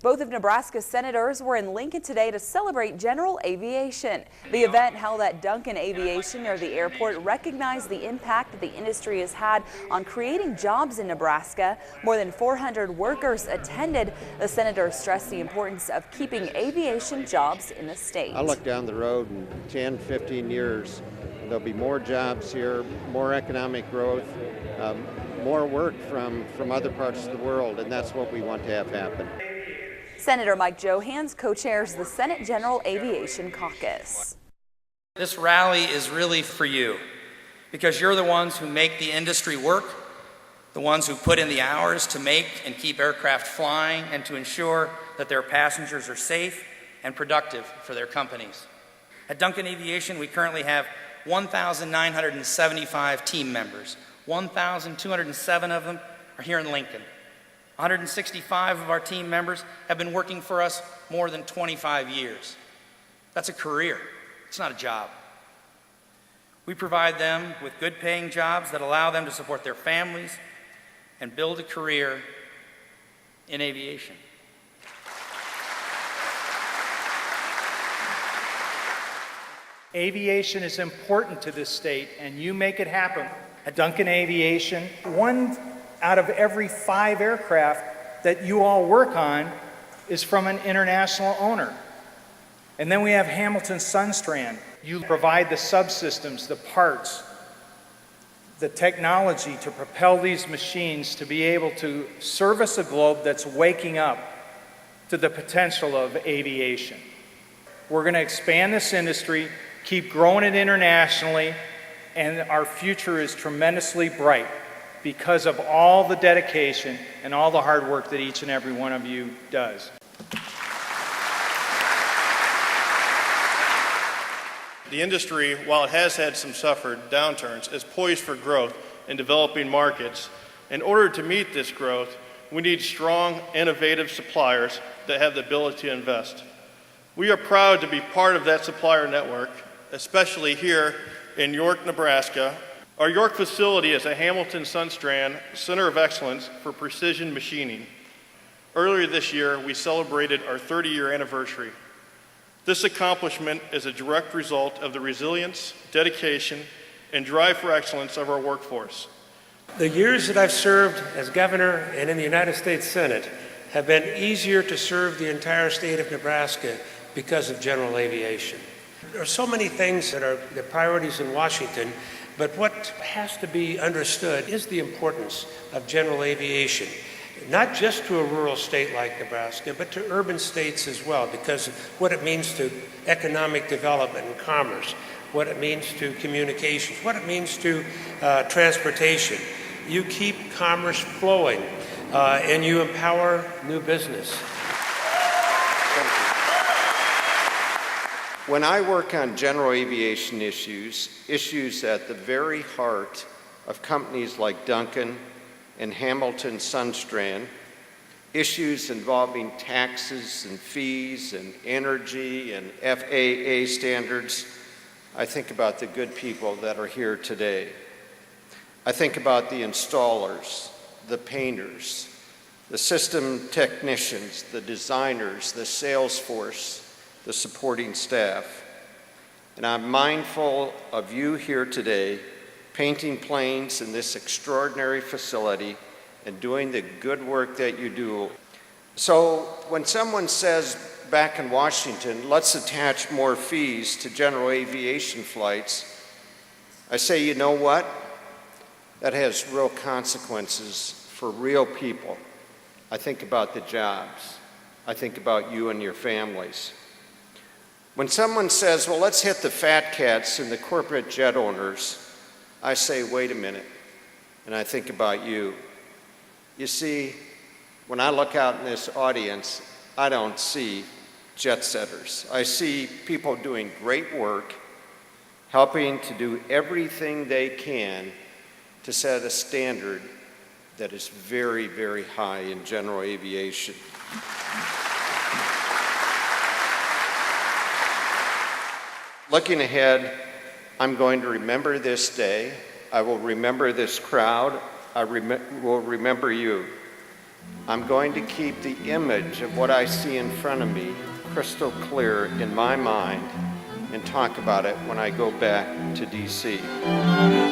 Both of Nebraska's senators were in Lincoln today to celebrate general aviation. The event held at Duncan Aviation near the airport recognized the impact that the industry has had on creating jobs in Nebraska. More than 400 workers attended. The senators stressed the importance of keeping aviation jobs in the state. I look down the road in 10, 15 years, there'll be more jobs here, more economic growth, more work from other parts of the world, and that's what we want to have happen. Senator Mike Johans co-chairs the Senate General Aviation Caucus. This rally is really for you because you're the ones who make the industry work, the ones who put in the hours to make and keep aircraft flying and to ensure that their passengers are safe and productive for their companies. At Duncan Aviation, we currently have 1,975 team members. 1,207 of them are here in Lincoln. 165 of our team members have been working for us more than 25 years. That's a career. It's not a job. We provide them with good paying jobs that allow them to support their families and build a career in aviation. Aviation is important to this state, and you make it happen. At Duncan Aviation, 1 out of every 5 aircraft that you all work on is from an international owner. And then we have Hamilton Sundstrand. You provide the subsystems, the parts, the technology to propel these machines to be able to service a globe that's waking up to the potential of aviation. We're going to expand this industry, keep growing it internationally, and our future is tremendously bright because of all the dedication and all the hard work that each and every one of you does. The industry, while it has had some suffered downturns, is poised for growth in developing markets. In order to meet this growth, we need strong, innovative suppliers that have the ability to invest. We are proud to be part of that supplier network, especially here in York, Nebraska. Our York facility is a Hamilton Sundstrand Center of Excellence for Precision Machining. Earlier this year, we celebrated our 30-year anniversary. This accomplishment is a direct result of the resilience, dedication, and drive for excellence of our workforce. The years that I've served as governor and in the United States Senate have been easier to serve the entire state of Nebraska because of general aviation. There are so many things that are the priorities in Washington, but what has to be understood is the importance of general aviation, not just to a rural state like Nebraska, but to urban states as well, because of what it means to economic development and commerce, what it means to communications, what it means to transportation. You keep commerce flowing, and you empower new business. When I work on general aviation issues at the very heart of companies like Duncan and Hamilton Sundstrand, issues involving taxes and fees and energy and FAA standards, I think about the good people that are here today. I think about the installers, the painters, the system technicians, the designers, the sales force, the supporting staff. And I'm mindful of you here today, painting planes in this extraordinary facility and doing the good work that you do. So when someone says back in Washington, let's attach more fees to general aviation flights, I say, you know what? That has real consequences for real people. I think about the jobs. I think about you and your families. When someone says, well, let's hit the fat cats and the corporate jet owners, I say, wait a minute, and I think about you. You see, when I look out in this audience, I don't see jet setters. I see people doing great work, helping to do everything they can to set a standard that is very, very high in general aviation. Looking ahead, I'm going to remember this day. I will remember this crowd. I will remember you. I'm going to keep the image of what I see in front of me crystal clear in my mind and talk about it when I go back to DC.